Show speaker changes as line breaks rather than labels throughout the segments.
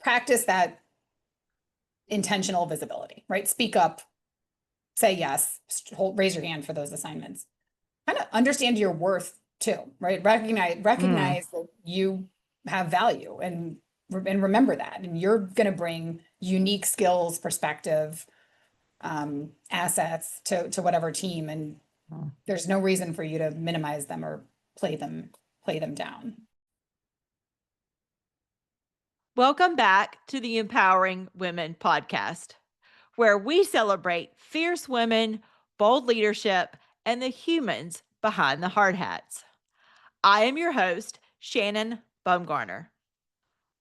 practice that intentional visibility, right? Speak up, say yes, raise your hand for those assignments. Kind of understand your worth too, right? Recognize that you have value and remember that. And you're going to bring unique skills, perspective, assets to whatever team. And there's no reason for you to minimize them or play them down.
Welcome back to the Empowering Women podcast, where we celebrate fierce women, bold leadership, and the humans behind the hard hats. I am your host, Shannon Bumgarner.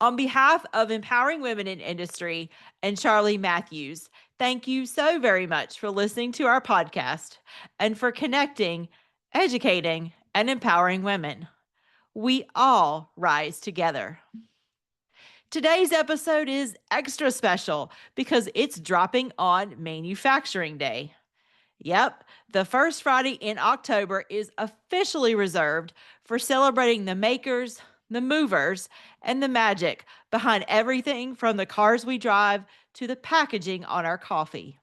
On behalf of Empowering Women in Industry and Charlie Matthews, thank you so very much for listening to our podcast and for connecting, educating, and empowering women. We all rise together. Today's episode is extra special because it's dropping on Manufacturing Day. Yep, the first Friday in October is officially reserved for celebrating the makers, the movers, and the magic behind everything from the cars we drive to the packaging on our coffee.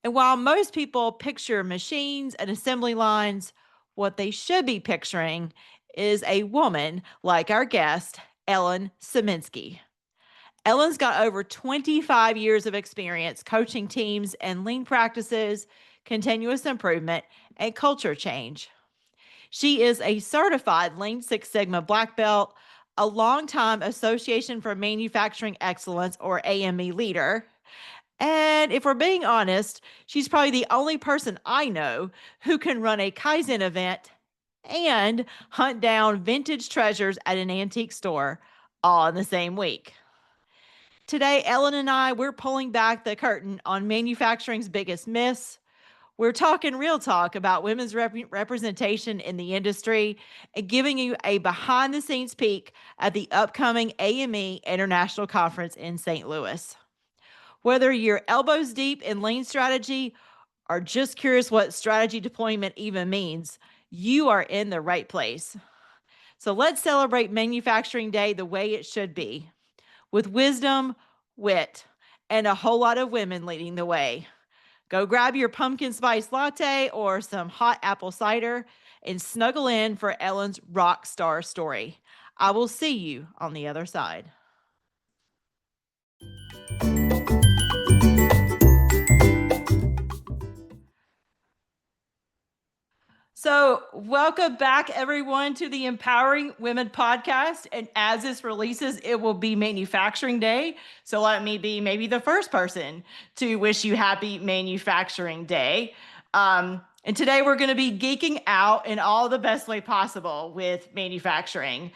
And while most people picture machines and assembly lines, what they should be picturing is a woman like our guest, Ellen Sieminski. Ellen's got over 25 years of experience coaching teams in lean practices, continuous improvement, and culture change. She is a certified Lean Six Sigma Black Belt, a longtime Association for Manufacturing Excellence, or AME leader. And if we're being honest, she's probably the only person I know who can run a Kaizen event and hunt down vintage treasures at an antique store all in the same week. Today, Ellen and I, we're pulling back the curtain on manufacturing's biggest myths. We're talking real talk about women's representation in the industry and giving you a behind-the-scenes peek at the upcoming AME International Conference in St. Louis. Whether you're elbows deep in lean strategy or just curious what strategy deployment even means, you are in the right place. So let's celebrate Manufacturing Day the way it should be, with wisdom, wit, and a whole lot of women leading the way. Go grab your pumpkin spice latte or some hot apple cider and snuggle in for Ellen's rock star story. I will see you on the other side. So welcome back, everyone, to the Empowering Women podcast. And as this releases, it will be Manufacturing Day. So let me be maybe the first person to wish you happy Manufacturing Day. And today we're going to be geeking out in all the best way possible with manufacturing.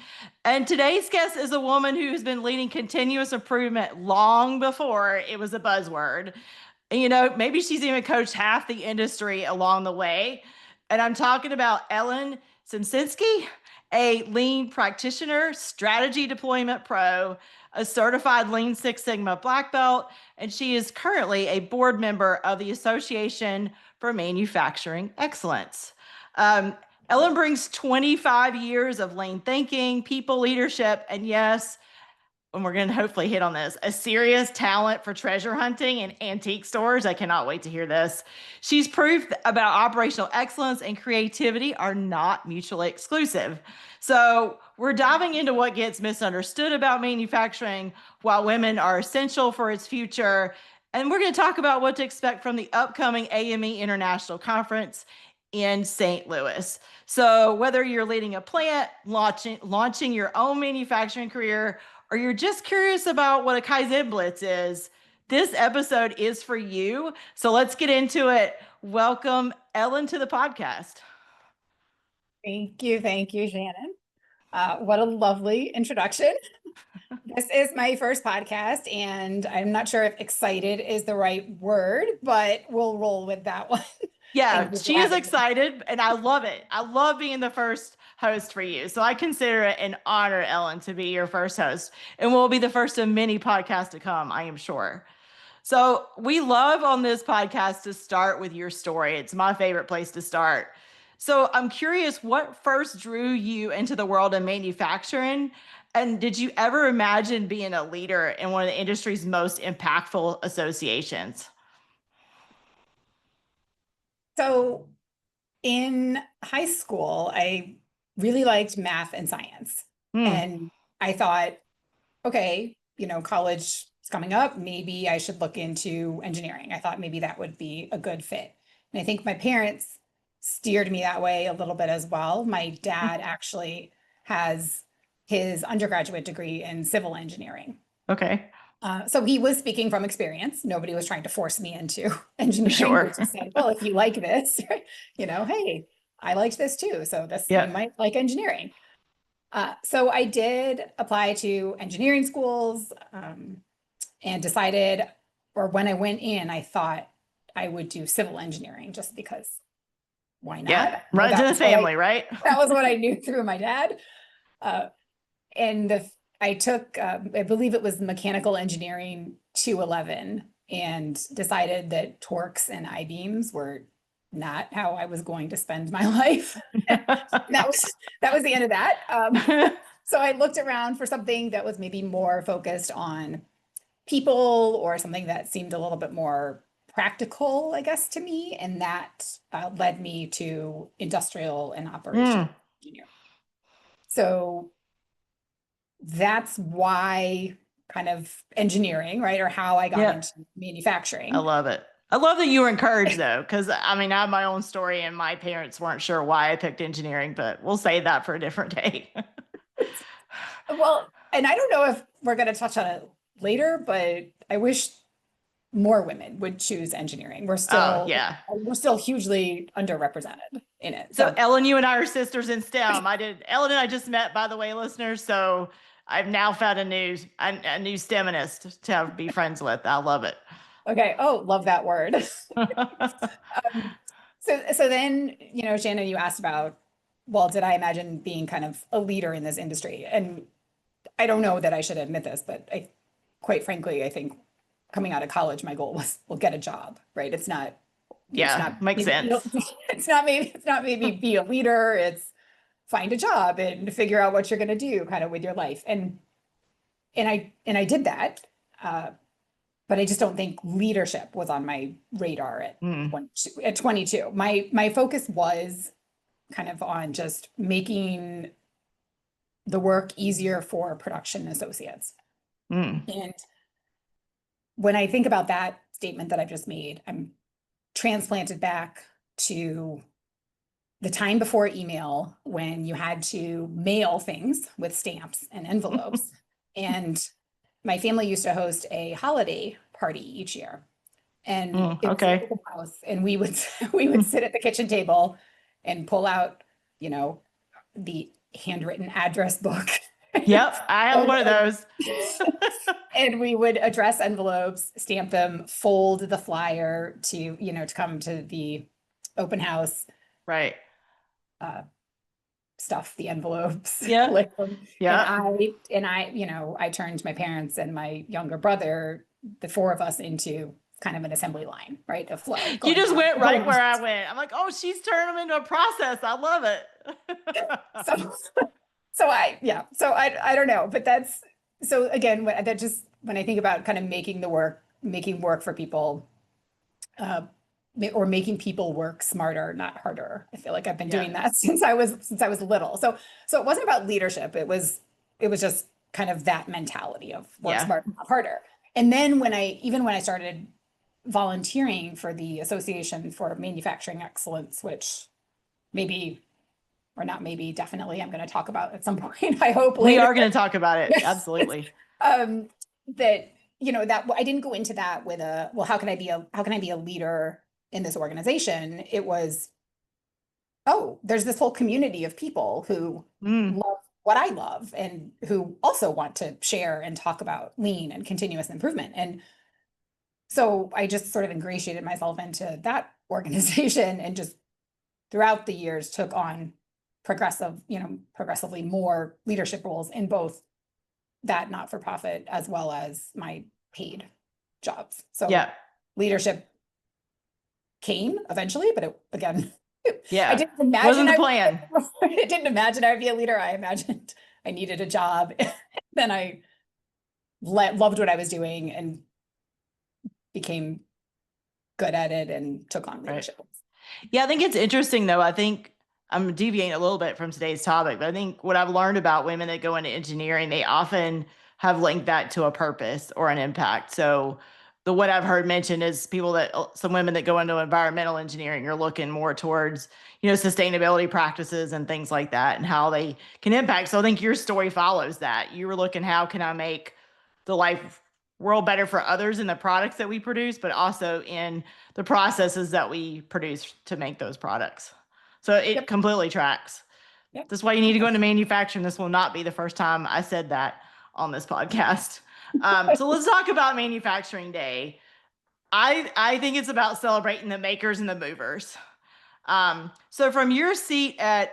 And today's guest is a woman who has been leading continuous improvement long before it was a buzzword. And, you know, maybe she's even coached half the industry along the way. And I'm talking about Ellen Sieminski, a lean practitioner, strategy deployment pro, a certified Lean Six Sigma Black Belt, and she is currently a board member of the Association for Manufacturing Excellence. Ellen brings 25 years of lean thinking, people leadership, and yes, and we're going to hopefully hit on this, a serious talent for treasure hunting and antique stores. I cannot wait to hear this. She's proof about operational excellence and creativity are not mutually exclusive. So we're diving into what gets misunderstood about manufacturing, while women are essential for its future. And we're going to talk about what to expect from the upcoming AME International Conference in St. Louis. So whether you're leading a plant, launching your own manufacturing career, or you're just curious about what a Kaizen Blitz is, this episode is for you. So let's get into it. Welcome, Ellen, to the podcast.
Thank you, Shannon. What a lovely introduction. This is my first podcast, and I'm not sure if excited is the right word, but we'll roll with that one.
Yeah, she is excited, and I love it. I love being the first host for you. So I consider it an honor, Ellen, to be your first host, and we'll be the first of many podcasts to come, I am sure. So we love on this podcast to start with your story. It's my favorite place to start. So I'm curious, what first drew you into the world of manufacturing, And did you ever imagine being a leader in one of the industry's most impactful associations?
So in high school, I really liked math and science.
Hmm.
And I thought, okay, college is coming up. Maybe I should look into engineering. I thought maybe that would be a good fit. And I think my parents steered me that way a little bit as well. My dad actually has his undergraduate degree in civil engineering.
Okay.
So he was speaking from experience. Nobody was trying to force me into engineering.
Sure.
They just said, well, if you like this, hey, I liked this too. So you
Yeah.
might like engineering. So I did apply to engineering schools and decided, or when I went in, I thought I would do civil engineering just because why not?
Yeah. Run to the family, right?
That was what I knew through my dad. Uh, and I took, I believe it was mechanical engineering 211 and decided that torques and I-beams were not how I was going to spend my life. that was the end of that. So I looked around for something that was maybe more focused on people or something that seemed a little bit more practical, I guess, to me. And that led me to industrial and operations engineer. So that's why kind of engineering, right? Or how I got into manufacturing.
I love it. I love that you were encouraged though, because I mean, I have my own story and my parents weren't sure why I picked engineering, but we'll save that for a different day.
Well, and I don't know if we're going to touch on it later, but I wish more women would choose engineering. We're still hugely underrepresented in it.
So Ellen, you and I are sisters in STEM. Ellen and I just met, by the way, listeners. So I've now found a new STEMinist to be friends with. I love it.
Okay. Oh, love that word. So then, Shannon, you asked about, well, did I imagine being kind of a leader in this industry? And I don't know that I should admit this, but quite frankly, I think coming out of college, my goal was, well, get a job, right? It's not.
Makes sense.
It's not maybe be a leader. It's find a job and figure out what you're going to do kind of with your life. And I did that. But I just don't think leadership was on my radar at 22. My focus was kind of on just making the work easier for production associates. And when I think about that statement that I've just made, I'm transplanted back to the time before email when you had to mail things with stamps and envelopes. And my family used to host a holiday party each year. And it was a little house, and we would sit at the kitchen table and pull out, the handwritten address book.
Yep, I have one of those.
And we would address envelopes, stamp them, fold the flyer to come to the open house.
Right.
Stuff the envelopes.
Yeah.
Yeah. And I turned my parents and my younger brother, the four of us, into kind of an assembly line, right? A flow.
You just went right where I went. I'm like, oh, she's turned them into a process. I love it.
So I don't know, but so again, when I think about kind of making work for people, or making people work smarter, not harder. I feel like I've been doing that since I was little. So it wasn't about leadership. It was just kind of that mentality of work smarter, not harder. And then when I started volunteering for the Association for Manufacturing Excellence, which maybe, or not maybe, definitely I'm going to talk about at some point, I hope later.
We are going to talk about it. Absolutely.
That I didn't go into that with how can I be a leader in this organization? It was, there's this whole community of people who love what I love and who also want to share and talk about lean and continuous improvement. And so I just sort of ingratiated myself into that organization and just throughout the years took on progressively more leadership roles in both that not-for-profit as well as my paid jobs. So leadership came eventually, but I didn't imagine
wasn't the plan.
I didn't imagine I would be a leader. I I needed a job. Then I loved what I was doing and became good at it and took on leadership. Right.
Yeah, I think it's interesting though. I think I'm deviating a little bit from today's topic, but I think what I've learned about women that go into engineering, they often have linked that to a purpose or an impact. So what I've heard mentioned is some women that go into environmental engineering are looking more towards, sustainability practices and things like that and how they can impact. So I think your story follows that. You were looking, how can I make the world better for others in the products that we produce, but also in the processes that we produce to make those products. So it completely tracks. Yep. That's why you need to go into manufacturing. This will not be the first time I said that on this podcast. So let's talk about Manufacturing Day. I think it's about celebrating the makers and the movers. So from your seat at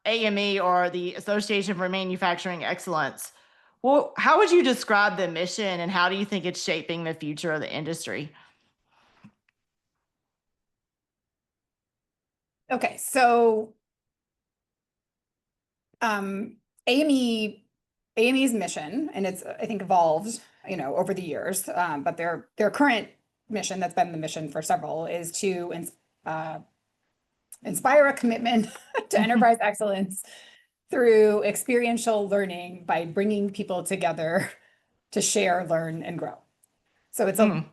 AME, or the Association for Manufacturing Excellence, well, how would you describe the mission and how do you think it's shaping the future of the industry?
Okay, so AME's mission, and it's, I think, evolved, over the years, but their current mission, that's been the mission for several, is to inspire a commitment to enterprise excellence through experiential learning by bringing people together to share, learn, and grow. So it's a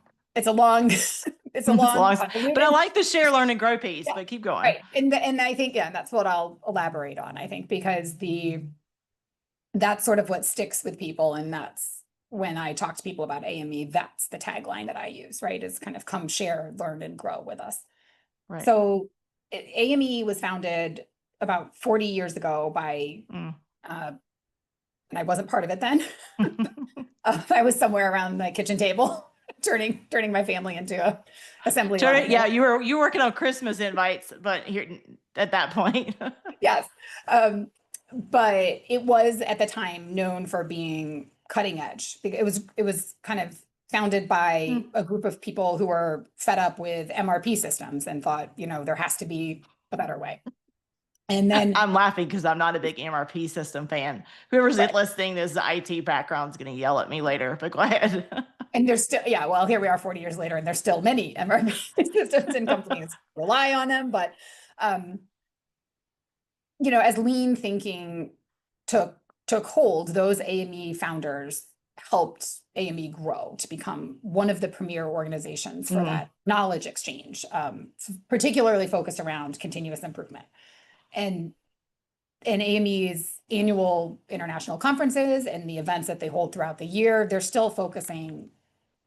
long, but
I like the share, learn, and grow piece. But keep going.
Right, and I think that's what I'll elaborate on. I think because that's sort of what sticks with people, and that's when I talk to people about AME. That's the tagline that I use. Right, is kind of come share, learn, and grow with us. Right. So AME was founded about 40 years ago by, and I wasn't part of it then. I was somewhere around the kitchen table, turning my family into a assembly line.
Yeah, you were working on Christmas invites, but here at that point.
Yes. But it was at the time known for being cutting edge. It was kind of founded by a group of people who were fed up with MRP systems and thought, there has to be a better way. And then
I'm laughing because I'm not a big MRP system fan. Whoever's listening, this IT background is going to yell at me later, but go ahead.
And there's still, well, here we are 40 years later, and there's still many MRP systems and companies rely on them. But, as lean thinking took hold, those AME founders helped AME grow to become one of the premier organizations for that knowledge exchange, particularly focused around continuous improvement. And AME's annual international conferences and the events that they hold throughout the year, they're still focusing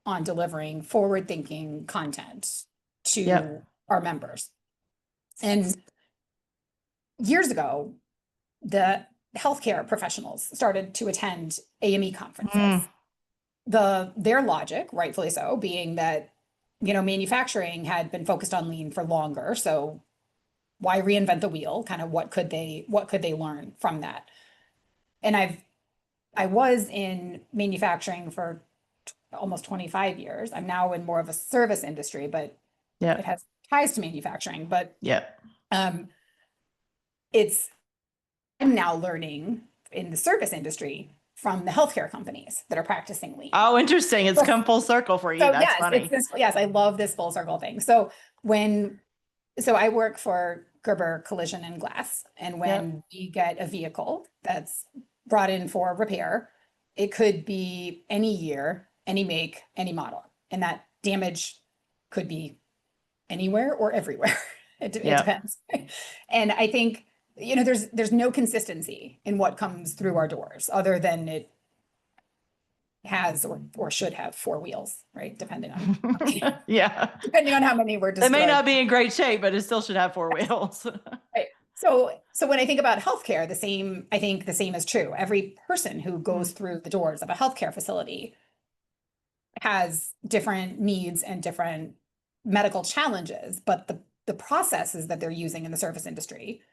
on delivering forward-thinking content to our members. And years ago, the healthcare professionals started to attend AME conferences. Their logic, rightfully so, being that, manufacturing had been focused on lean for longer. So why reinvent the wheel? Kind of what could they learn from that? And I was in manufacturing for almost 25 years. I'm now in more of a service industry, but it has ties to manufacturing. But I'm now learning in the service industry from the healthcare companies that are practicing lean.
Oh, interesting. It's come full circle for you. That's funny.
I love this full circle thing. So I work for Gerber Collision and Glass. And when we get a vehicle that's brought in for repair, it could be any year, any make, any model. And that damage could be anywhere or everywhere. It depends. And I think, there's no consistency in what comes through our doors other than it has or should have four wheels, right? Depending on depending on how many we're destroyed.
It may not be in great shape, but it still should have four wheels.
Right. So when I think about healthcare, I think the same is true. Every person who goes through the doors of a healthcare facility has different needs and different medical challenges, but the processes that they're using in the service industry,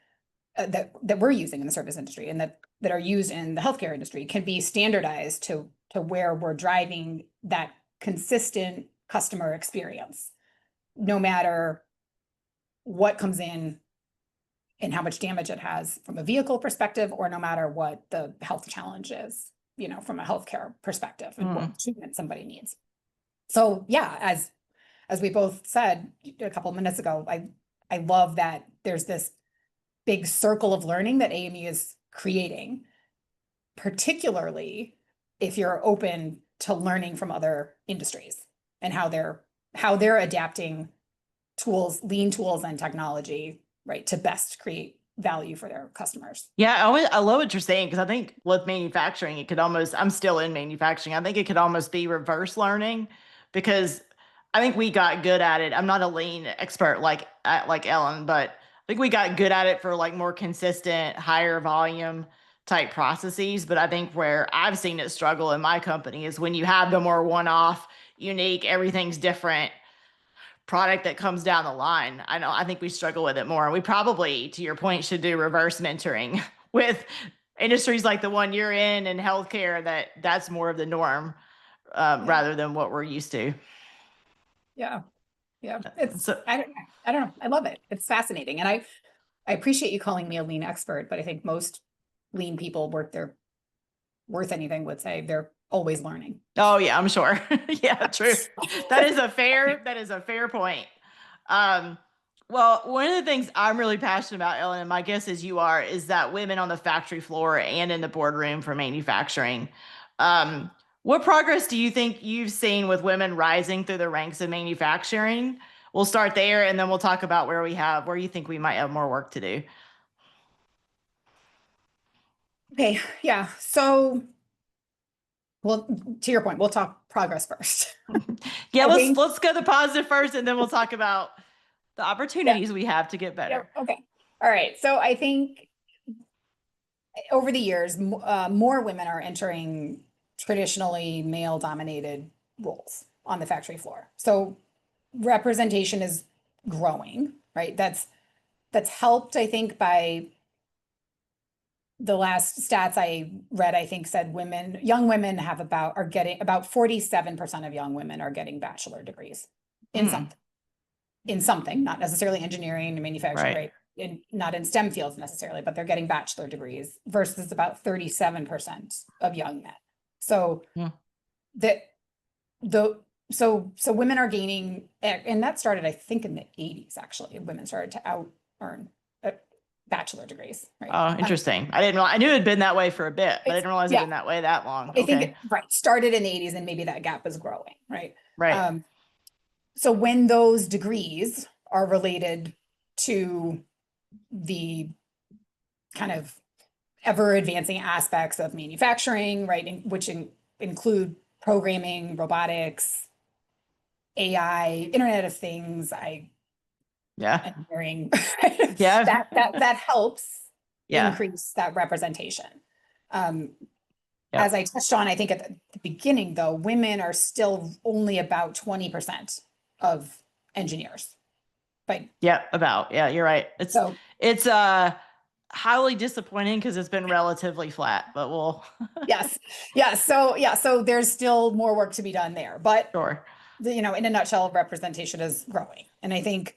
that we're using in the service industry and that are used in the healthcare industry can be standardized to where we're driving that consistent customer experience, no matter what comes in and how much damage it has from a vehicle perspective, or no matter what the health challenge is, from a healthcare perspective and what treatment somebody needs. So yeah, as we both said a couple of minutes ago, I love that there's this big circle of learning that AME is creating, particularly if you're open to learning from other industries and how they're adapting tools, lean tools and technology, right, to best create value for their customers.
Yeah, I love what you're saying, because I think with manufacturing, it could almost, I'm still in manufacturing, I think it could almost be reverse learning, because I think we got good at it. I'm not a lean expert like Ellen, but I think we got good at it for like more consistent, higher volume type processes. But I think where I've seen it struggle in my company is when you have the more one-off, unique, everything's different product that comes down the line. I think we struggle with it more. We probably, to your point, should do reverse mentoring with industries like the one you're in and healthcare, that's more of the norm rather than what we're used to.
Yeah. It's I don't know. I love it. It's fascinating. And I appreciate you calling me a lean expert, but I think most lean people worth anything would say they're always learning.
Oh yeah, I'm sure. Yeah, true. That is a fair point. Well, one of the things I'm really passionate about, Ellen, and my guess is you are, is that women on the factory floor and in the boardroom for manufacturing. What progress do you think you've seen with women rising through the ranks of manufacturing? We'll start there, and then we'll talk about where you think we might have more work to do.
Okay, yeah. So, well, to your point, we'll talk progress first.
Yeah, let's go the positive first, and then we'll talk about the opportunities we have to get better.
Yeah, okay. All right. So I think over the years, more women are entering traditionally male-dominated roles on the factory floor. So representation is growing, right? That's helped, I think, by the last stats I read, I think said young women are getting about 47% of young women are getting bachelor degrees in something, not necessarily engineering and manufacturing, right? Not in STEM fields necessarily, but they're getting bachelor degrees versus about 37% of young men. So so women are gaining, and that started, I think, in the 80s, actually. Women started to out earn bachelor degrees, right?
Oh, interesting. I knew it had been that way for a bit, but I didn't realize it had been that way that long.
I think started in the 80s, and maybe that gap is growing, right?
Right.
So when those degrees are related to the kind of ever advancing aspects of manufacturing, right, which include programming, robotics, AI, Internet of Things, engineering, that helps increase that representation. As I touched on, I think at the beginning, though, women are still only about 20% of engineers. Right.
Yeah, you're right. It's highly disappointing because it's been relatively flat, but we'll
yes. So there's still more work to be done there. But
sure.
In a nutshell, representation is growing. And I think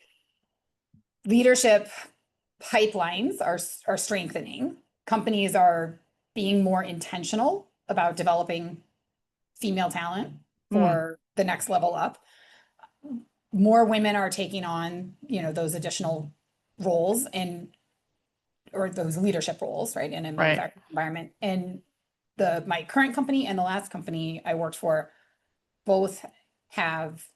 leadership pipelines are strengthening. Companies are being more intentional about developing female talent for the next level up. More women are taking on, those additional roles or those leadership roles, right, in a manufacturing environment. And my current company and the last company I worked for both have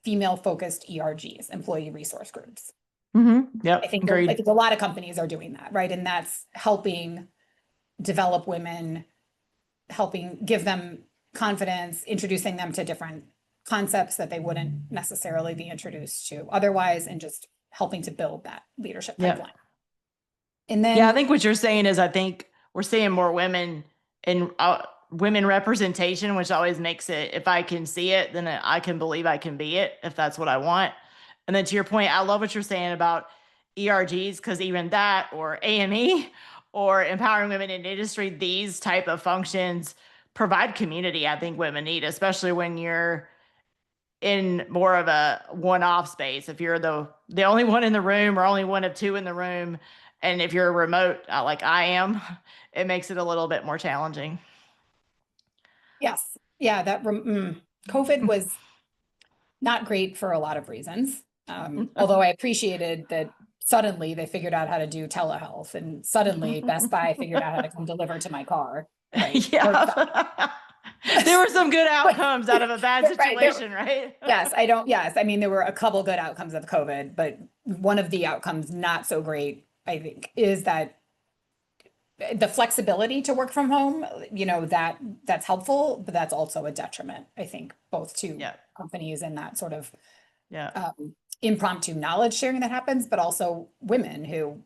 female-focused ERGs, employee resource groups.
Yep.
I think a lot of companies are doing that, right? And that's helping develop women, helping give them confidence, introducing them to different concepts that they wouldn't necessarily be introduced to otherwise, and just helping to build that leadership pipeline. And then
I think what you're saying is, I think we're seeing more women in women representation, which always makes it, if I can see it, then I can believe I can be it, if that's what I want. And then to your point, I love what you're saying about ERGs, because even that, or AME, or empowering women in industry, these type of functions provide community I think women need, especially when you're
in more of a one-off space. If you're the only one in the room or only one of two in the room, and if you're remote like I am, it makes it a little bit more challenging.
Yes. Yeah, COVID was not great for a lot of reasons. Although I appreciated that suddenly they figured out how to do telehealth, and suddenly Best Buy figured out how to come deliver to my car. Right.
Yeah. There were some good outcomes out of a bad situation, right?
Yes, I mean, there were a couple good outcomes of COVID, but one of the outcomes not so great, I think, is that the flexibility to work from home, that's helpful, but that's also a detriment, I think, both to companies and that sort of impromptu knowledge sharing that happens, but also women who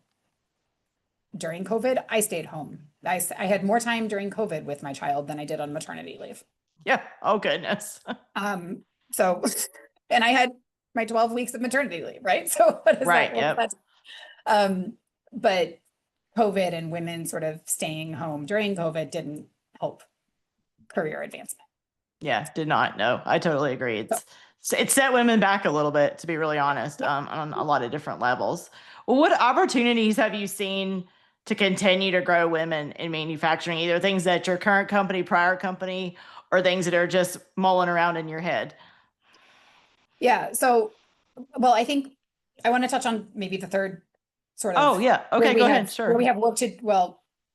during COVID, I stayed home. I had more time during COVID with my child than I did on maternity leave.
Yeah. Oh, goodness.
So, and I had my 12 weeks of maternity leave, right? So what is
right.
that? But COVID and women sort of staying home during COVID didn't help career advancement.
Yeah, did not. No, I totally agree. It set women back a little bit, to be really honest, on a lot of different levels. Well, what opportunities have you seen to continue to grow women in manufacturing, either things that your current company, prior company, or things that are just mulling around in your head?
Yeah. So, well, I think I want to touch on maybe the third sort of.
Oh, yeah. Okay, go ahead. Sure.
Where we have work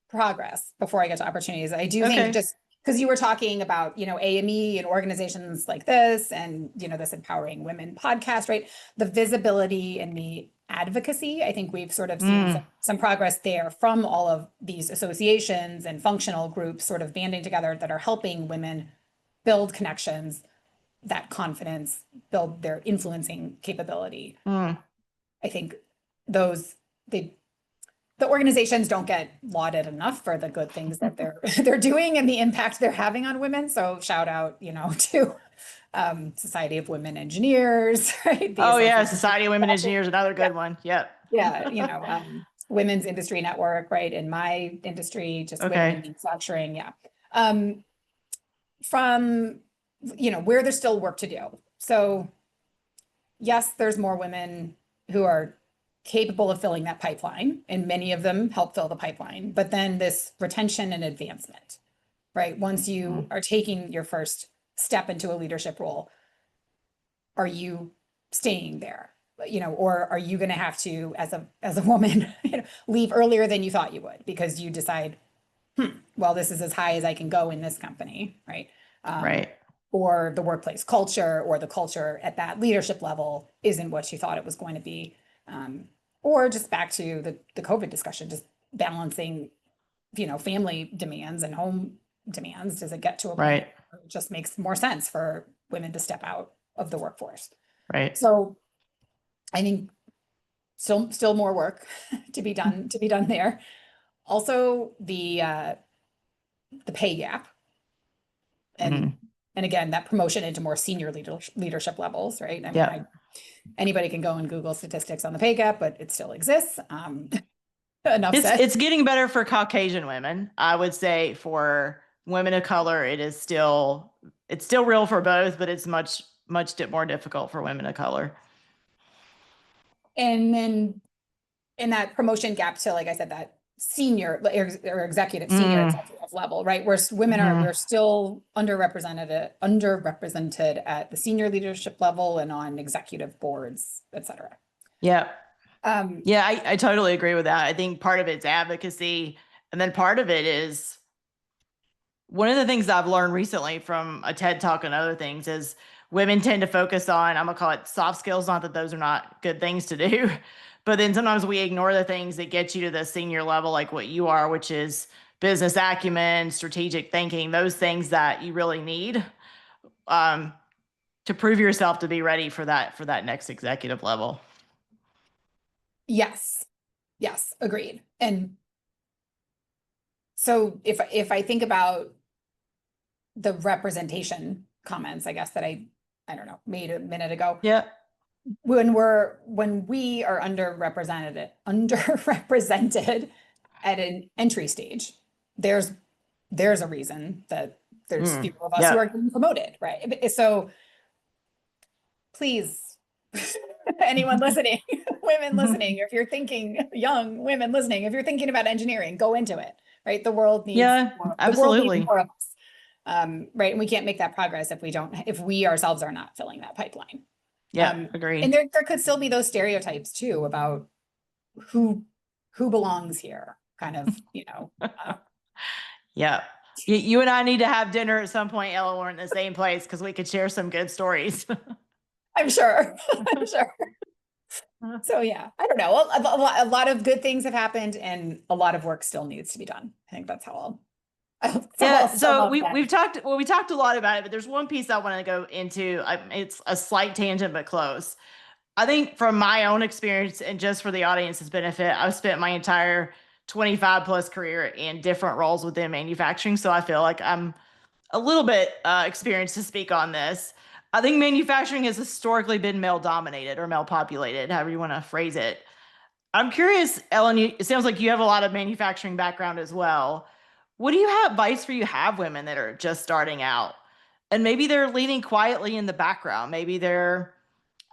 progress before I get to opportunities. I do think just because you were talking about, AME and organizations like this and, this Empowering Women podcast, right? The visibility and the advocacy, I think we've sort of seen some progress there from all of these associations and functional groups sort of banding together that are helping women build connections, that confidence, build their influencing capability. I think the organizations don't get lauded enough for the good things that they're doing and the impact they're having on women. So shout out, to Society of Women Engineers, right?
Society of Women Engineers, another good one. Yep.
Yeah, Women's Industry Network, right? In my industry, just women in manufacturing. Yeah. From where there's still work to do. So yes, there's more women who are capable of filling that pipeline, and many of them help fill the pipeline. But then this retention and advancement, right? Once you are taking your first step into a leadership role, are you staying there? Or are you going to have to, as a woman, leave earlier than you thought you would because you decide, well, this is as high as I can go in this company, right?
Right.
Or the workplace culture or the culture at that leadership level isn't what you thought it was going to be. Or just back to the COVID discussion, just balancing, family demands and home demands. Does it get to a point where it just makes more sense for women to step out of the workforce?
Right.
So I think still more work to be done there. Also the pay gap. And again, that promotion into more senior leadership levels, right? I mean, anybody can go and Google statistics on the pay gap, but it still exists. Enough said.
It's getting better for Caucasian women. I would say for women of color, it's still real for both, but it's much more difficult for women of color.
And then in that promotion gap to, like I said, that senior or executive level, right? Where women we're still underrepresented at the senior leadership level and on executive boards, et cetera.
Yeah. I totally agree with that. I think part of it's advocacy. And then part of it is one of the things I've learned recently from a TED Talk and other things is women tend to focus on, I'm going to call it soft skills. Not that those are not good things to do, but then sometimes we ignore the things that get you to the senior level, like what you are, which is business acumen, strategic thinking, those things that you really need to prove yourself to be ready for that next executive level.
Yes, agreed. And so if I think about the representation comments, I guess that I don't know, made a minute ago.
Yeah.
When we are underrepresented at an entry stage, there's a reason that there's fewer of us who are getting promoted, right? So please, anyone listening, women listening, if you're thinking, young women listening, if you're thinking about engineering, go into it, right? The world needs
Yeah,
more,
absolutely.
the world needs more of us. Right. And we can't make that progress if we ourselves are not filling that pipeline.
Yeah, agreed.
And there could still be those stereotypes too about who belongs here, kind of,
Yeah. You and I need to have dinner at some point, Ella. We're in the same place because we could share some good stories.
I'm sure. I'm sure. So yeah, I don't know. A lot of good things have happened, and a lot of work still needs to be done. I think that's how
so we talked a lot about it, but there's one piece I want to go into. It's a slight tangent, but close. I think from my own experience and just for the audience's benefit, I've spent my entire 25 plus career in different roles within manufacturing. So I feel like I'm a little bit experienced to speak on this. I think manufacturing has historically been male dominated or male populated, however you want to phrase it. I'm curious, Ellen, it sounds like you have a lot of manufacturing background as well. What do you have advice for you have women that are just starting out and maybe they're leading quietly in the background? Maybe they're,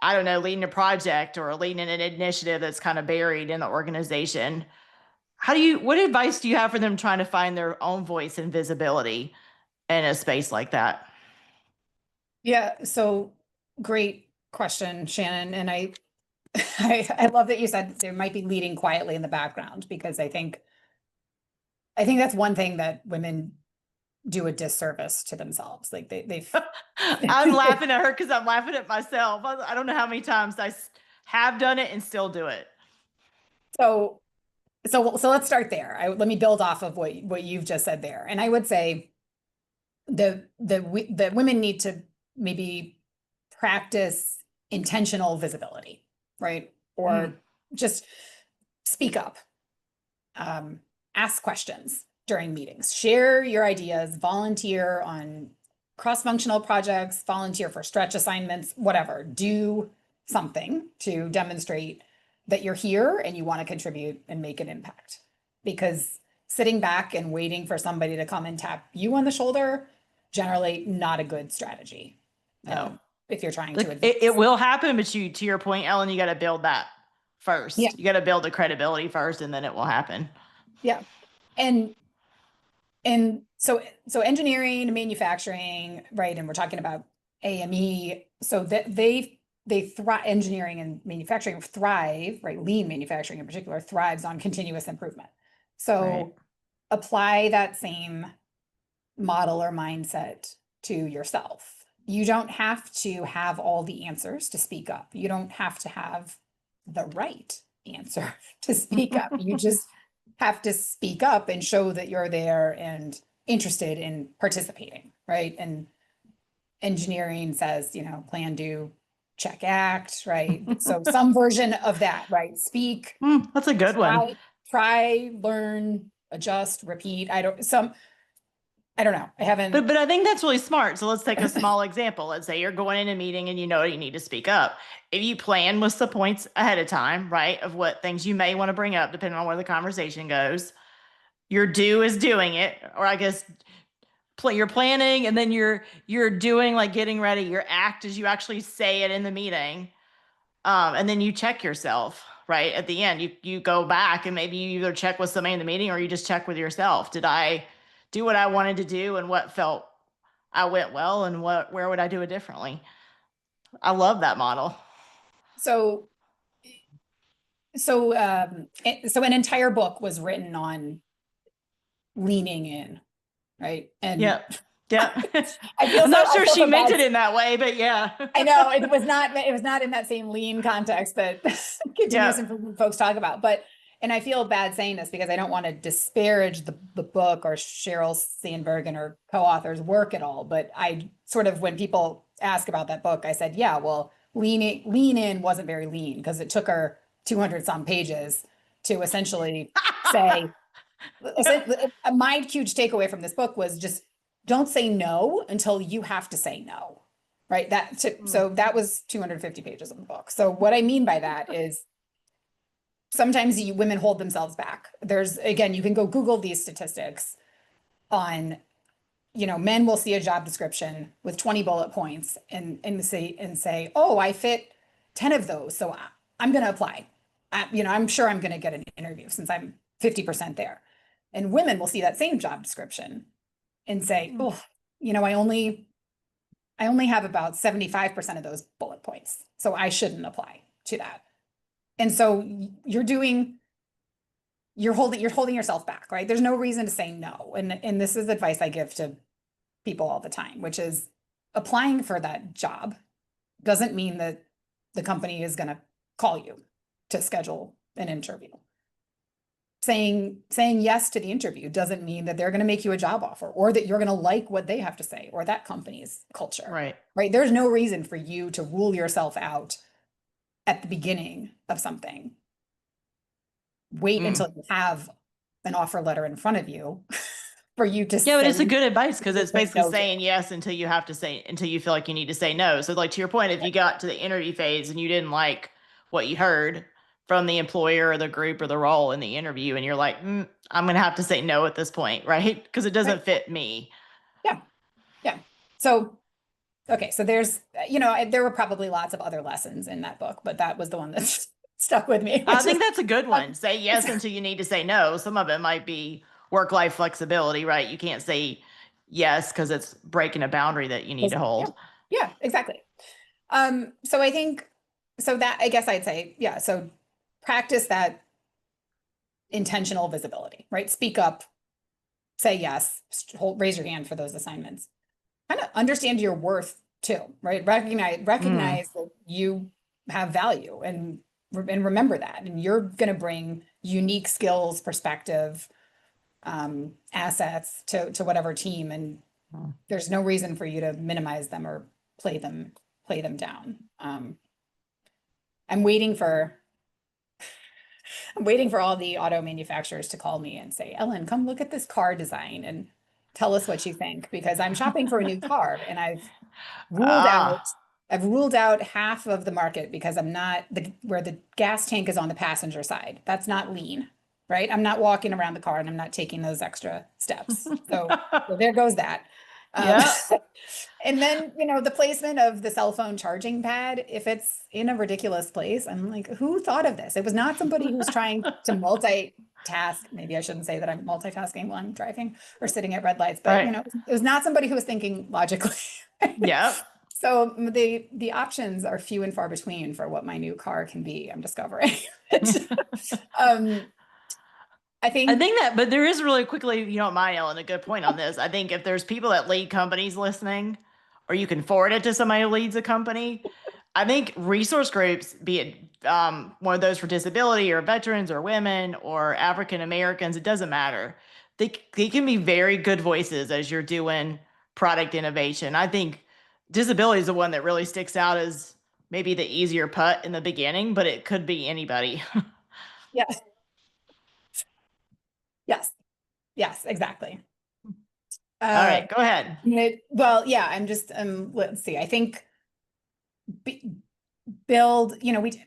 I don't know, leading a project or leading an initiative that's kind of buried in the organization. What advice do you have for them trying to find their own voice and visibility in a space like that?
Yeah. So great question, Shannon. And I love that you said they might be leading quietly in the background, because I think that's one thing that women do a disservice to themselves. Like they've
I'm laughing at her because I'm laughing at myself. I don't know how many times I have done it and still do it.
So let's start there. Let me build off of what you've just said there. And I would say the women need to maybe practice intentional visibility, right? Or just speak up, ask questions during meetings, share your ideas, volunteer on cross-functional projects, volunteer for stretch assignments, whatever. Do something to demonstrate that you're here and you want to contribute and make an impact. Because sitting back and waiting for somebody to come and tap you on the shoulder, generally not a good strategy.
No.
If you're trying
to advance. It will happen, but to your point, Ellen, you got to build that first. Yeah. You got to build the credibility first, and then it will happen.
Yeah. And so engineering, manufacturing, right? And we're talking about AME. So that they thrive, engineering and manufacturing thrive, right? Lean manufacturing in particular thrives on continuous improvement. So apply that same model or mindset to yourself. You don't have to have all the answers to speak up. You don't have to have the right answer to speak up. You just have to speak up and show that you're there and interested in participating, right? And engineering says, plan, do, check, act, right? So some version of that, right? Speak.
That's a good one.
Try, learn, adjust, repeat. I don't know. I haven't.
But I think that's really smart. So let's take a small example. Let's say you're going in a meeting and you know you need to speak up. If you plan with the points ahead of time, right, of what things you may want to bring up, depending on where the conversation goes, your do is doing it, or I guess you're planning, and then you're doing, like getting ready. Your act is you actually say it in the meeting, and then you check yourself. Right at the end, you go back and maybe you either check with somebody in the meeting or you just check with yourself. Did I do what I wanted to do, and what felt I went well, and where would I do it differently? I love that model.
So an entire book was written on leaning in, right? And
yeah. I'm not sure she meant it in that way, but yeah.
I know it was not in that same lean context that continuous improvement folks talk about, and I feel bad saying this because I don't want to disparage the book or Sheryl Sandberg and her co-author's work at all. But I sort of, when people ask about that book, I said, yeah, well, lean in wasn't very lean because it took her 200 some pages to essentially say, my huge takeaway from this book was just don't say no until you have to say no, right? So that was 250 pages of the book. So what I mean by that is, sometimes women hold themselves back. Again, you can go Google these statistics on, men will see a job description with 20 bullet points and say, oh, I fit 10 of those. So I'm going to apply. I'm sure I'm going to get an interview since I'm 50% there. And women will see that same job description and say, oh, I only have about 75% of those bullet points. So I shouldn't apply to that. And so you're holding yourself back, right? There's no reason to say no. And this is advice I give to people all the time, which is applying for that job doesn't mean that the company is going to call you to schedule an interview. Saying yes to the interview doesn't mean that they're going to make you a job offer or that you're going to like what they have to say or that company's culture. Right. There's no reason for you to rule yourself out at the beginning of something. Wait until you have an offer letter in front of you for you to say.
Yeah, but it's a good advice because it's basically saying yes until you feel like you need to say no. So like to your point, if you got to the interview phase and you didn't like what you heard from the employer or the group or the role in the interview, and you're like, I'm going to have to say no at this point, right? Because it doesn't fit me.
Yeah. So, okay. So there's, there were probably lots of other lessons in that book, but that was the one that stuck with me.
I think that's a good one. Say yes until you need to say no. Some of it might be work-life flexibility, right? You can't say yes because it's breaking a boundary that you need to hold.
Yeah, exactly. So I think, I guess I'd say, so practice that intentional visibility, right? Speak up, say yes, raise your hand for those assignments. Kind of understand your worth too, right? Recognize that you have value and remember that. And you're going to bring unique skills, perspective, assets to whatever team. And there's no reason for you to minimize them or play them down. I'm waiting for all the auto manufacturers to call me and say, Ellen, come look at this car design and tell us what you think, because I'm shopping for a new car and I've ruled out half of the market because I'm not where the gas tank is on the passenger side. That's not lean, right? I'm not walking around the car and I'm not taking those extra steps. So there goes that. And then, the placement of the cell phone charging pad, if it's in a ridiculous place, I'm like, who thought of this? It was not somebody who's trying to multitask. Maybe I shouldn't say that I'm multitasking while I'm driving or sitting at red lights, but it was not somebody who was thinking logically.
Yeah.
So the options are few and far between for what my new car can be, I'm discovering. I think that,
but there is really quickly, you don't mind, Ellen, a good point on this. I think if there's people that lead companies listening, or you can forward it to somebody who leads a company, I think resource groups, be it one of those for disability or veterans or women or African Americans, it doesn't matter. They can be very good voices as you're doing product innovation. I think disability is the one that really sticks out as maybe the easier putt in the beginning, but it could be anybody.
Yes. Yes, exactly.
All right, go ahead.
Well, yeah, I'm just, let's see, I think build,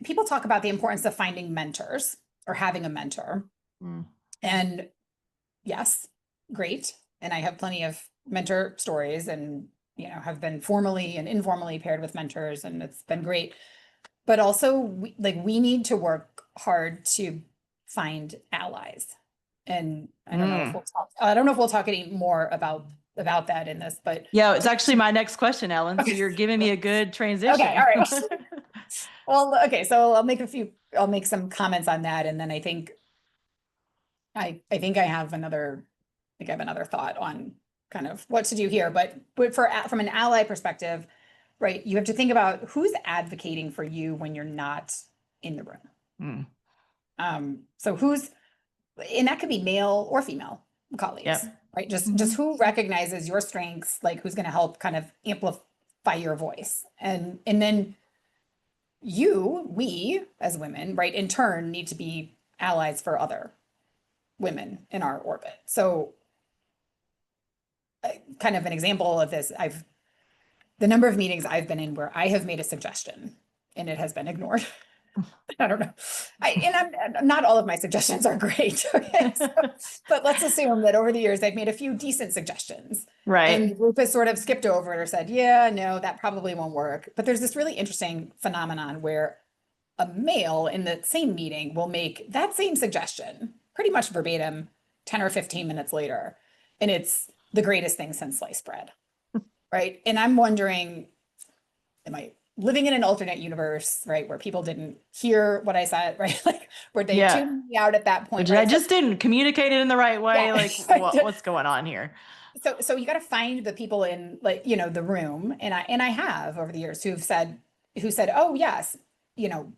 people talk about the importance of finding mentors or having a mentor. And yes, great. And I have plenty of mentor stories and, have been formally and informally paired with mentors, and it's been great. But also we need to work hard to find allies. And I don't know if we'll talk any more about that in this, but
yeah, it's actually my next question, Ellen. So you're giving me a good transition.
Okay, all right. Well, okay, so I'll make some comments on that, and then I think I have another thought on kind of what to do here. But from an ally perspective, right, you have to think about who's advocating for you when you're not in the room. So and that could be male or female colleagues, right? Just who recognizes your strengths, like who's going to help kind of amplify your voice. And then we as women, right, in turn need to be allies for other women in our orbit. So kind of an example of this, the number of meetings I've been in where I have made a suggestion and it has been ignored. I don't know. I'm not all of my suggestions are great. Okay? But let's assume that over the years, I've made a few decent suggestions.
Right.
And the group has sort of skipped over it or said, yeah, no, that probably won't work. But there's this really interesting phenomenon where a male in the same meeting will make that same suggestion pretty much verbatim 10 or 15 minutes later. And it's the greatest thing since sliced bread. Right. And I'm wondering, am I living in an alternate universe, right, where people didn't hear what I said, right? Like, were they tuned me out at that point?
Right? I just didn't communicate it in the right way.
Yeah.
Like, what's going on here?
So you got to find the people in, like, the room, and I have over the years who said, oh yes,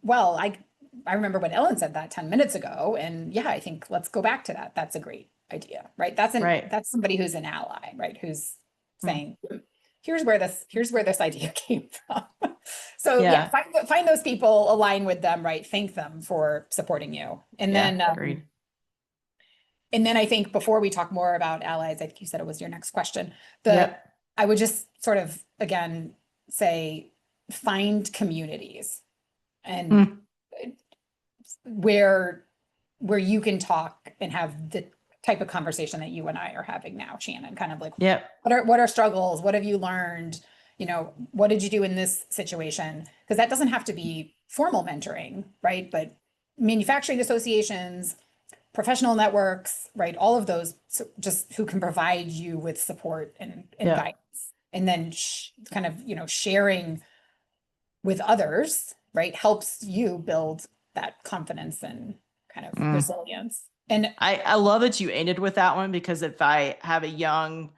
well, I remember when Ellen said that 10 minutes ago, and yeah, I think let's go back to that. That's a great idea, right? That's somebody who's an ally, right? Who's saying, here's where this idea came from. So yeah, find those people, align with them, right? Thank them for supporting you. And then,
agreed.
And then I think before we talk more about allies, I think you said it was your next question, I would just sort of, again, say, find communities and where you can talk and have the type of conversation that you and I are having now, Shannon, kind of like, what are struggles? What have you learned? What did you do in this situation? Because that doesn't have to be formal mentoring, right? But manufacturing associations, professional networks, right? All of those, so just who can provide you with support and guidance. And then kind of, sharing with others, right? Helps you build that confidence and kind of resilience. And
I love that you ended with that one, because if I have a young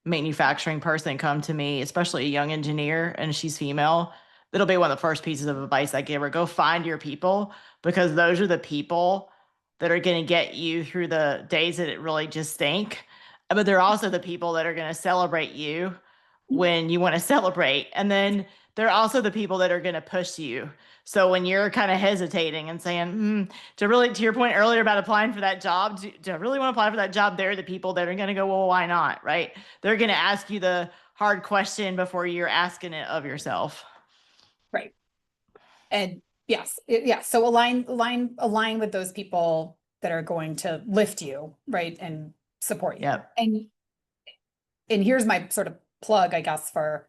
manufacturing person come to me, especially a young engineer, and she's female, that'll be one of the first pieces of advice I give her. Go find your people, because those are the people that are going to get you through the days that it really just stink. But they're also the people that are going to celebrate you when you want to celebrate. And then they're also the people that are going to push you. So when you're kind of hesitating and saying, to your point earlier about applying for that job, do I really want to apply for that job? They're the people that are going to go, well, why not? Right? They're going to ask you the hard question before you're asking it of yourself.
Right. And yes. So align with those people that are going to lift you, right? And support you. And here's my sort of plug, I guess, for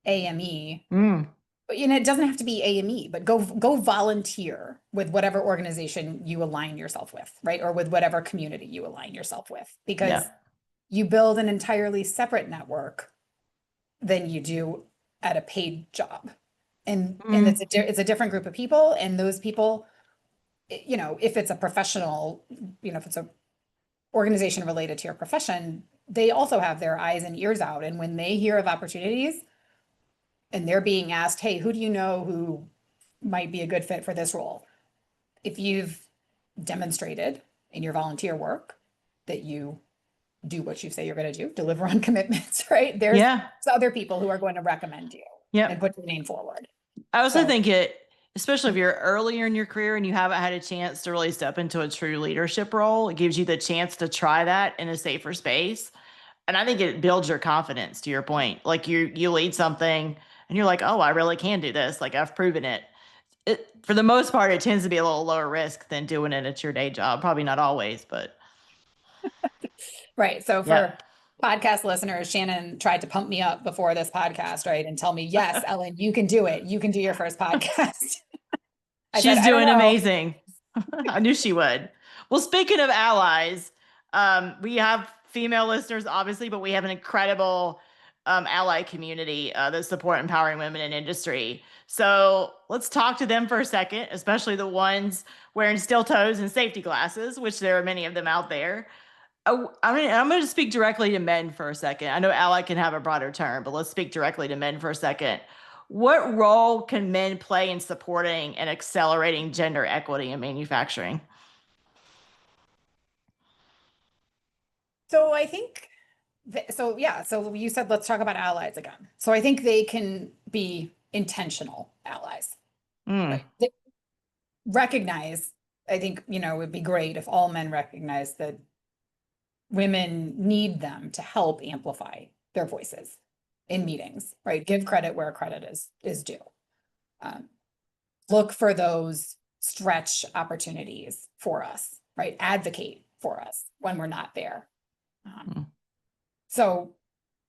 AME. But it doesn't have to be AME, but go volunteer with whatever organization you align yourself with, right? Or with whatever community you align yourself with, because you build an entirely separate network than you do at a paid job. And it's a different group of people, and those people, if it's a professional, if it's a organization related to your profession, they also have their eyes and ears out. And when they hear of opportunities and they're being asked, hey, who do you know who might be a good fit for this role? If you've demonstrated in your volunteer work that you do what you say you're going to do, deliver on commitments, right? There's other people who are going to recommend you and put your name forward.
I also think especially if you're earlier in your career and you haven't had a chance to really step into a true leadership role, it gives you the chance to try that in a safer space. And I think it builds your confidence, to your point. Like you lead something and you're like, oh, I really can do this. Like, I've proven it. For the most part, it tends to be a little lower risk than doing it at your day job. Probably not always, but.
Right. So for podcast listeners, Shannon tried to pump me up before this podcast, right? And tell me, yes, Ellen, you can do it. You can do your first podcast.
She's doing amazing. I knew she would. Well, speaking of allies, we have female listeners, obviously, but we have an incredible ally community that support empowering women in industry. So let's talk to them for a second, especially the ones wearing steel toes and safety glasses, which there are many of them out there. I'm going to speak directly to men for a second. I know ally can have a broader term, but let's speak directly to men for a second. What role can men play in supporting and accelerating gender equity in manufacturing?
So I think, so you said, let's talk about allies again. So I think they can be intentional allies. Right? They recognize, I think, it would be great if all men recognize that women need them to help amplify their voices in meetings, right? Give credit where credit is due. look for those stretch opportunities for us, right? Advocate for us when we're not there. So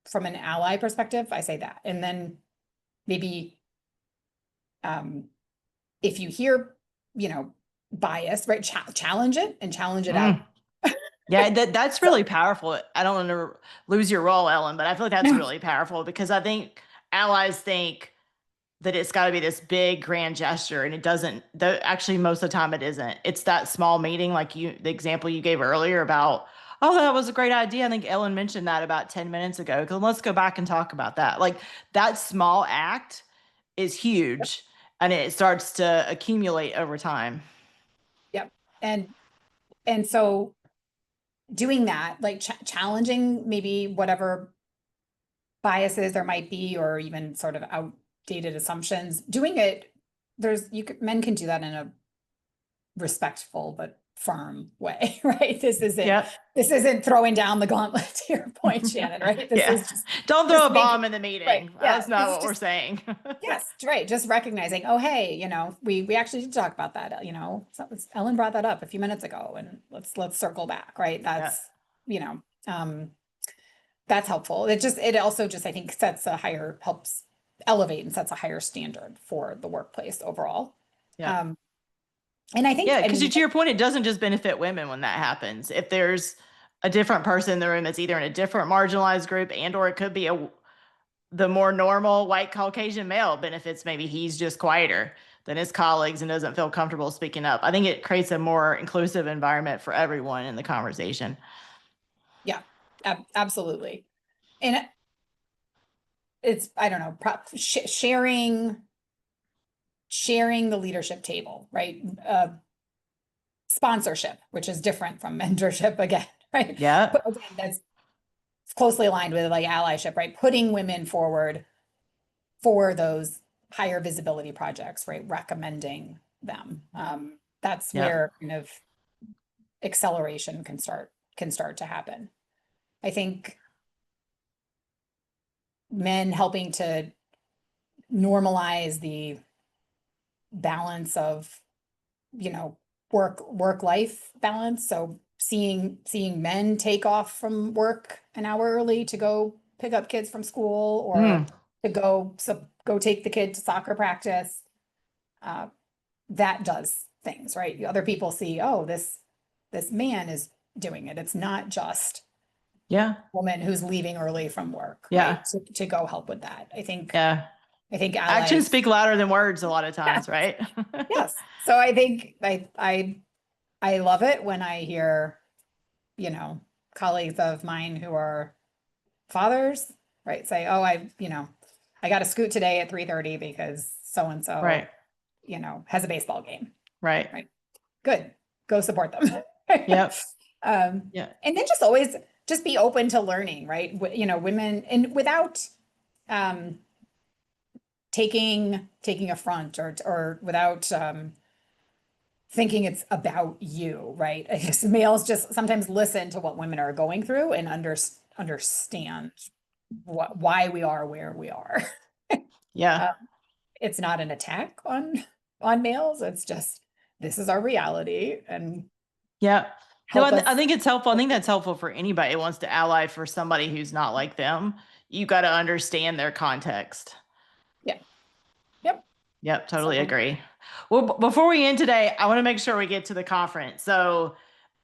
from an ally perspective, I say that. And then maybe if you hear, bias, right, challenge it and challenge it out.
Yeah, that's really powerful. I don't want to lose your role, Ellen, but I feel like that's really powerful because I think allies think that it's got to be this big grand gesture, and it doesn't. Actually, most of the time it isn't. It's that small meeting, like the example you gave earlier about, oh, that was a great idea. I think Ellen mentioned that about 10 minutes ago. Let's go back and talk about that. Like that small act is huge, and it starts to accumulate over time.
Yep. And so doing that, like challenging maybe whatever biases there might be, or even sort of outdated assumptions, doing it, men can do that in a respectful but firm way, right? This isn't throwing down the gauntlet, to your point, Shannon, right? This is just,
don't throw a bomb in the meeting. Right. That's not what we're saying.
Yes, right. Just recognizing, oh, hey, we actually did talk about that, Ellen brought that up a few minutes ago, and let's circle back, right? That's, that's helpful. It also just, I think, helps elevate and sets a higher standard for the workplace overall.
Yeah.
And I think,
because to your point, it doesn't just benefit women when that happens. If there's a different person in the room that's either in a different marginalized group, and or it could be the more normal white Caucasian male benefits, maybe he's just quieter than his colleagues and doesn't feel comfortable speaking up. I think it creates a more inclusive environment for everyone in the conversation.
Yeah, absolutely. And it's, I don't know, sharing the leadership table, right? Sponsorship, which is different from mentorship again, right?
Yeah.
But again, that's closely aligned with like allyship, right? Putting women forward for those higher visibility projects, right? Recommending them. That's where kind of acceleration can start to happen. I think men helping to normalize the balance of, work-life balance. So seeing men take off from work an hour early to go pick up kids from school, or to go take the kid to soccer practice, that does things, right? Other people see, oh, this man is doing it. It's not just a woman who's leaving early from work, right? To go help with that. I think allies,
actions speak louder than words a lot of times, right?
Yes. So I think I love it when I hear, colleagues of mine who are fathers, right, say, oh, I got to scoot today at 3:30 because so-and-so,
right,
has a baseball game.
Right.
Good. Go support them.
Yep.
And then just always just be open to learning, right? Women, and without taking affront or without thinking it's about you, right? I guess males just sometimes listen to what women are going through and understand why we are where we are. It's not an attack on males. It's just, this is our reality. And
I think it's helpful. I think that's helpful for anybody who wants to ally for somebody who's not like them. You got to understand their context. Yep, totally agree. Well, before we end today, I want to make sure we get to the conference. So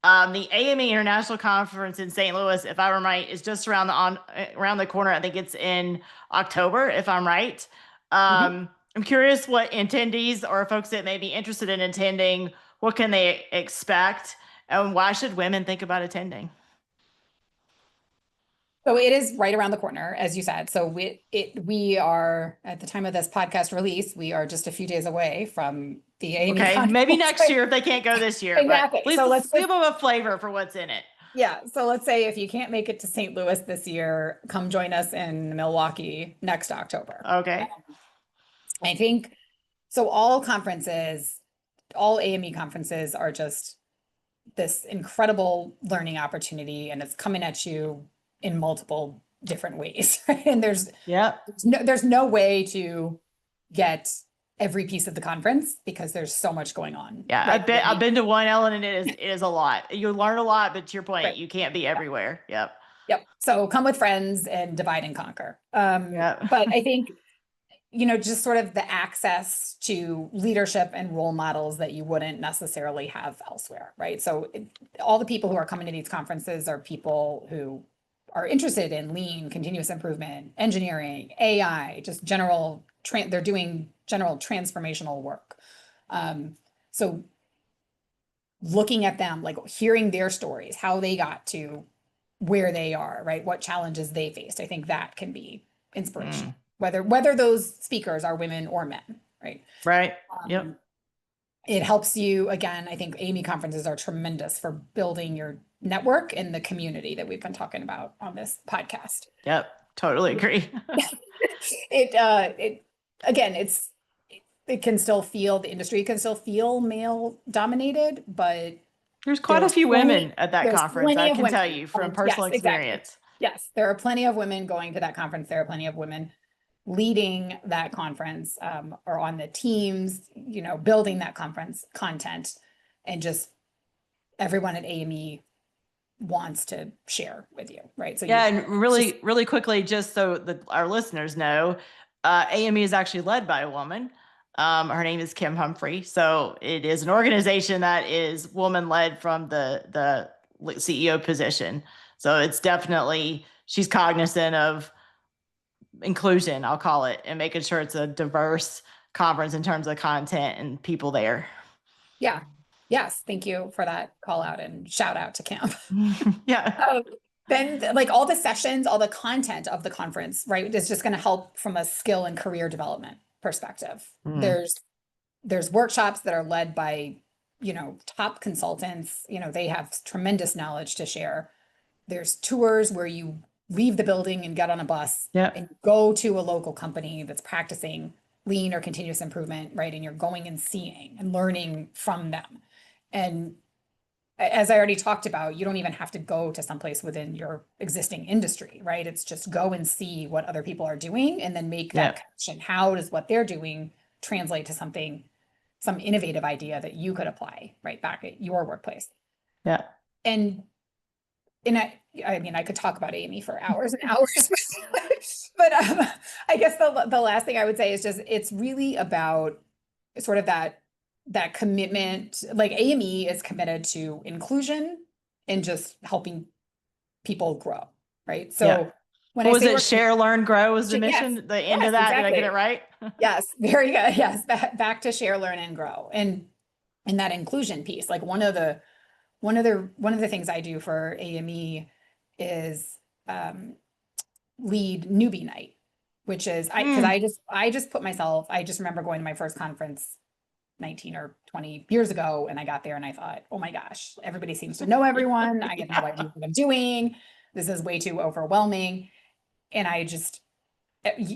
the AME International Conference in St. Louis, if I'm right, is just around the corner. I think it's in October, if I'm right. I'm curious what attendees or folks that may be interested in attending, what can they expect, and why should women think about attending?
So it is right around the corner, as you said. So we are, at the time of this podcast release, we are just a few days away from the AME conference.
Maybe next year if they can't go this year.
Exactly.
So let's give them a flavor for what's in it.
Yeah. So let's say if you can't make it to St. Louis this year, come join us in Milwaukee next October.
Okay.
I think, so all AME conferences are just this incredible learning opportunity, and it's coming at you in multiple different ways. Right? And there's no way to get every piece of the conference because there's so much going on.
Yeah,
right?
I've been to one, Ellen, and it is a lot. You learn a lot, but to your point,
Right.
you can't be everywhere. Yep.
Yep. So come with friends and divide and conquer.
Yep.
But I think, just sort of the access to leadership and role models that you wouldn't necessarily have elsewhere, right? So all the people who are coming to these conferences are people who are interested in lean, continuous improvement, engineering, AI, just general, they're doing general transformational work. So looking at them, like hearing their stories, how they got to where they are, right? What challenges they faced. I think that can be inspirational, whether those speakers are women or men, right?
Right. Yep.
It helps you, again, I think Amy conferences are tremendous for building your network in the community that we've been talking about on this podcast.
Yep. Totally agree.
It can still feel, the industry can still feel male dominated, but
there's quite a few women at that conference. I can tell you from personal experience.
Exactly. Yes, there are plenty of women going to that conference. There are plenty of women leading that conference, or on the teams, building that conference content, and just everyone at AME wants to share with you, right? So
and really quickly, just so that our listeners know, AME is actually led by a woman. Her name is Kim Humphrey. So it is an organization that is woman led from the CEO position. So it's definitely, she's cognizant of inclusion, I'll call it, and making sure it's a diverse conference in terms of content and people there.
Yeah. Yes. Thank you for that call out and shout out to Kim.
Yeah.
Then like all the sessions, all the content of the conference, right, is just going to help from a skill and career development perspective. There's workshops that are led by, top consultants, they have tremendous knowledge to share. There's tours where you leave the building and get on a bus and go to a local company that's practicing lean or continuous improvement, right? And you're going and seeing and learning from them. And as I already talked about, you don't even have to go to someplace within your existing industry, right? It's just go and see what other people are doing and then make that connection. How does what they're doing translate to some innovative idea that you could apply right back at your workplace?
Yeah.
And I mean, I could talk about Amy for hours and hours, but I guess the last thing I would say is just, it's really about sort of that commitment. Like AME is committed to inclusion and just helping people grow, right? So when
was it share, learn, grow was the mission?
Yes,
the end of that, exactly. Did I get it right?
Yes, very good. Yes, back to share, learn, and grow, and that inclusion piece. Like one of the things I do for AME is lead newbie night, which is because I just put myself. I just remember going to my first conference 19 or 20 years ago, and I got there and I thought, oh my gosh, everybody seems to know everyone. I have no idea what I'm doing. This is way too overwhelming. And I just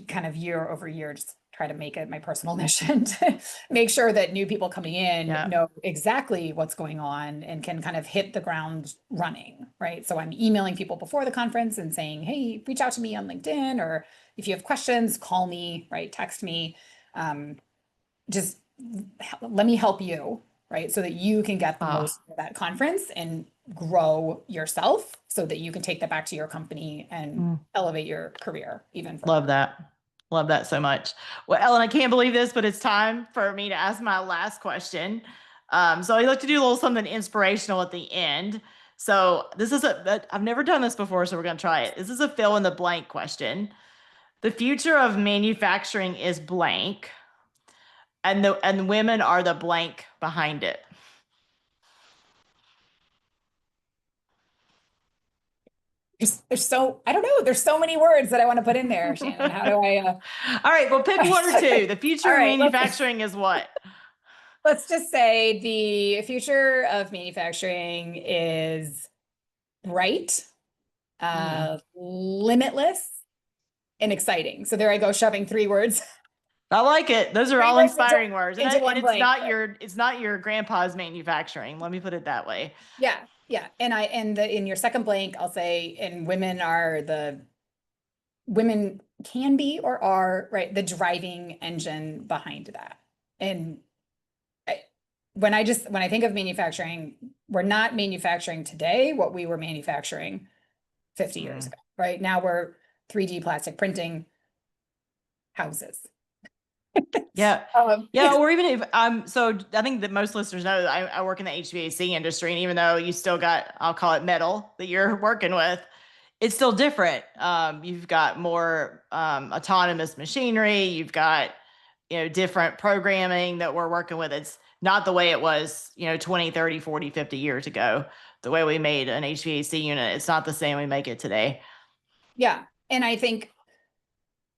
kind of year over year just try to make it my personal mission to make sure that new people coming in know exactly what's going on and can kind of hit the ground running, right? So I'm emailing people before the conference and saying, hey, reach out to me on LinkedIn, or if you have questions, call me, right? Text me. Just let me help you, right? So that you can get the most of that conference and grow yourself so that you can take that back to your company and elevate your career even further.
Love that so much. Well, Ellen, I can't believe this, but it's time for me to ask my last question. So I like to do a little something inspirational at the end. So this is I've never done this before, so we're going to try it. This is a fill in the blank question. The future of manufacturing is blank, and women are the blank behind it.
There's I don't know. There's so many words that I want to put in there, Shannon. How do I?
All right, well, pick one or two. The future of manufacturing is what?
Let's just say the future of manufacturing is bright, limitless, and exciting. So there I go, shoving 3 words.
I like it. Those are all inspiring words. And it's not your grandpa's manufacturing. Let me put it that way.
Yeah. Yeah. And in your second blank, I'll say, and women can be or are, right, the driving engine behind that. And when I think of manufacturing, we're not manufacturing today what we were manufacturing 50 years ago, right? Now we're 3D plastic printing houses.
Yeah. Or even if so I think that most listeners know that I work in the HVAC industry, and even though you still got, I'll call it metal that you're working with, it's still different. You've got more autonomous machinery, you've got, different programming that we're working with. It's not the way it was, 20, 30, 40, 50 years ago. The way we made an HVAC unit, it's not the same we make it today.
Yeah. And I think,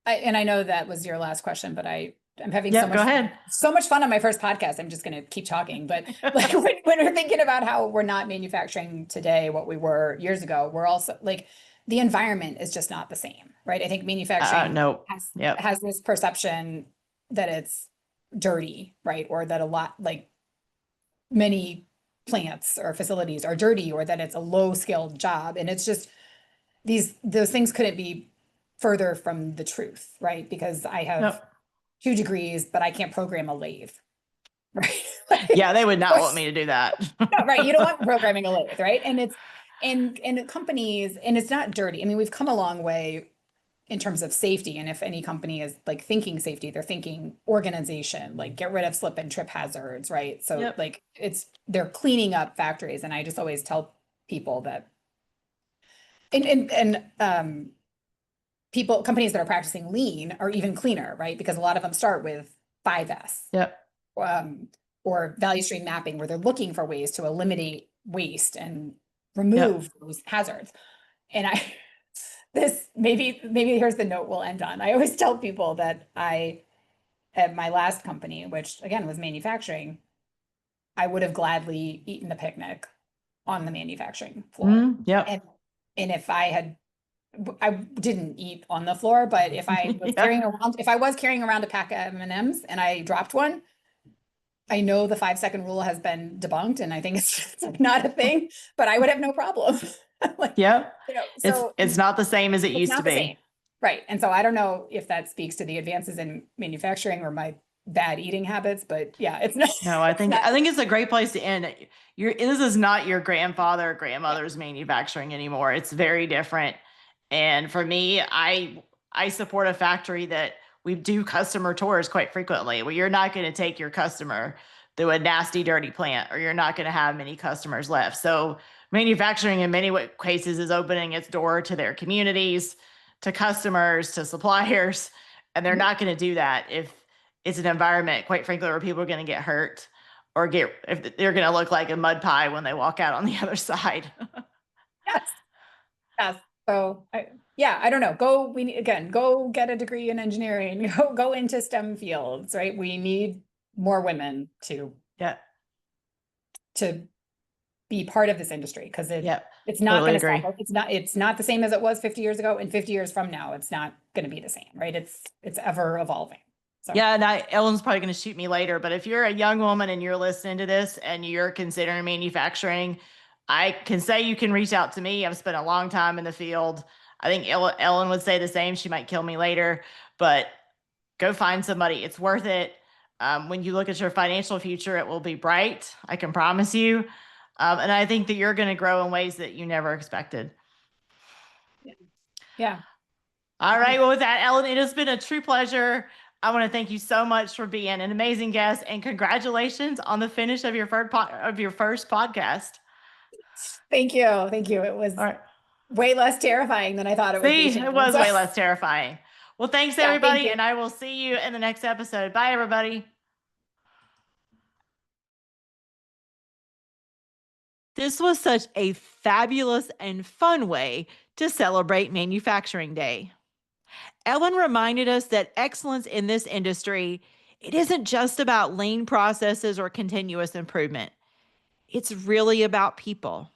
I know that was your last question, but I'm having so much fun on my first podcast. I'm just going to keep talking. But like when we're thinking about how we're not manufacturing today what we were years ago, we're also like, the environment is just not the same, right? I think manufacturing has this perception that it's dirty, right? Or that a lot, like many plants or facilities are dirty, or that it's a low skilled job. And it's just those things couldn't be further from the truth, right? Because I have 2 degrees, but I can't program a lathe, right?
Yeah, they would not want me to do that.
No, right. You don't want programming a lathe, right? And it's and companies, and it's not dirty. I mean, we've come a long way in terms of safety. And if any company is like thinking safety, they're thinking organization, like get rid of slip and trip hazards, right? So like they're cleaning up factories. And I just always tell people that companies that are practicing lean are even cleaner, right? Because a lot of them start with 5S. Or value stream mapping, where they're looking for ways to eliminate waste and remove those hazards. And maybe here's the note we'll end on. I always tell people that at my last company, which again was manufacturing, I would have gladly eaten the picnic on the manufacturing floor. And if I didn't eat on the floor, but if I was carrying around a pack of M&Ms and I dropped one, I know the 5-second rule has been debunked, and I think it's like not a thing, but I would have no problem.
It's not the same as it used to be.
Right. And so I don't know if that speaks to the advances in manufacturing or my bad eating habits, but yeah, it's not.
No, I think it's a great place to end. This is not your grandfather or grandmother's manufacturing anymore. It's very different. And for me, I support a factory that we do customer tours quite frequently, where you're not going to take your customer through a nasty, dirty plant, or you're not going to have many customers left. So manufacturing in many cases is opening its door to their communities, to customers, to suppliers. And they're not going to do that if it's an environment, quite frankly, where people are going to get hurt or if they're going to look like a mud pie when they walk out on the other side.
Yes. So I don't know. Go get a degree in engineering, go into STEM fields, right? We need more women to be part of this industry, because it's not going to stop. It's not the same as it was 50 years ago, and 50 years from now, it's not going to be the same, right? It's ever evolving. So.
Yeah. And Ellen's probably going to shoot me later, but if you're a young woman and you're listening to this and you're considering manufacturing, I can say you can reach out to me. I've spent a long time in the field. I think Ellen would say the same. She might kill me later, but go find somebody. It's worth it. When you look at your financial future, it will be bright. I can promise you. And I think that you're going to grow in ways that you never expected.
Yeah.
All right. Well, with that, Ellen, it has been a true pleasure. I want to thank you so much for being an amazing guest, and congratulations on the finish of your first podcast.
Thank you. It was way less terrifying than I thought it would be.
It was way less terrifying. Well, thanks everybody, and I will see you in the next episode. Bye, everybody. This was such a fabulous and fun way to celebrate Manufacturing Day. Ellen reminded us that excellence in this industry, it isn't just about lean processes or continuous improvement. It's really about people.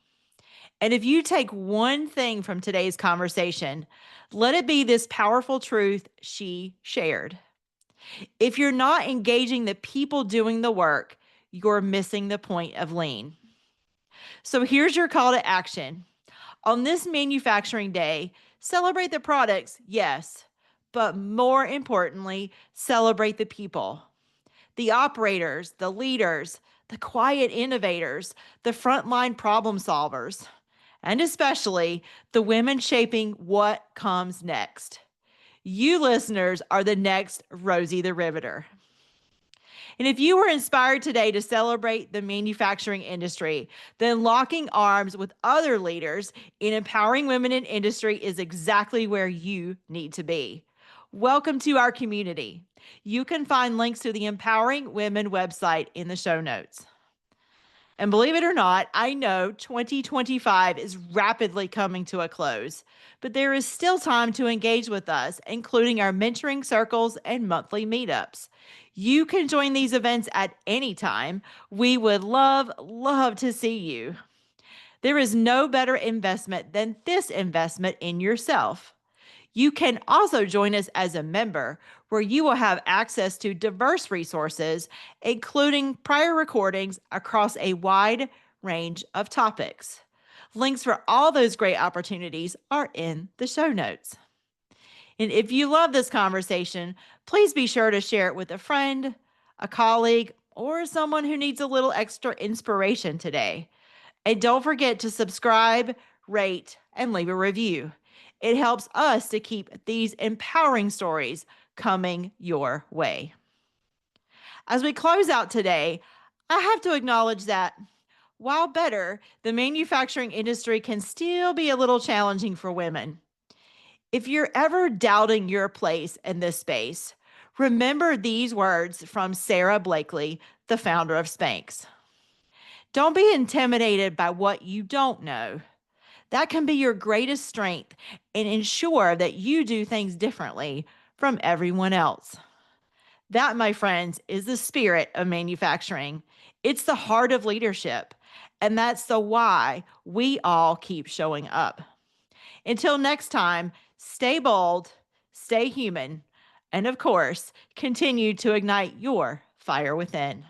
And if you take one thing from today's conversation, let it be this powerful truth she shared. If you're not engaging the people doing the work, you're missing the point of lean. So here's your call to action. On this Manufacturing Day, celebrate the products, yes, but more importantly, celebrate the people.
the operators, the leaders, the quiet innovators, the frontline problem solvers, and especially the women shaping what comes next. You listeners are the next Rosie the Riveter. And if you were inspired today to celebrate the manufacturing industry, then locking arms with other leaders in empowering women in industry is exactly where you need to be. Welcome to our community. You can find links to the Empowering Women website in the show notes. And believe it or not, I know 2025 is rapidly coming to a close, but there is still time to engage with us, including our mentoring circles and monthly meetups. You can join these events at any time. We would love to see you. There is no better investment than this investment in yourself. You can also join us as a member, where you will have access to diverse resources, including prior recordings across a wide range of topics. Links for all those great opportunities are in the show notes. And if you love this conversation, please be sure to share it with a friend, a colleague, or someone who needs a little extra inspiration today. And don't forget to subscribe, rate, and leave a review. It helps us to keep these empowering stories coming your way. As we close out today, I have to acknowledge that while better, the manufacturing industry can still be a little challenging for women. If you're ever doubting your place in this space, remember these words from Sarah Blakely, the founder of Spanx. Don't be intimidated by what you don't know. That can be your greatest strength, and ensure that you do things differently from everyone else. That, my friends, is the spirit of manufacturing. It's the heart of leadership, and that's the why we all keep showing up. Until next time, stay bold, stay human, and of course, continue to ignite your fire within.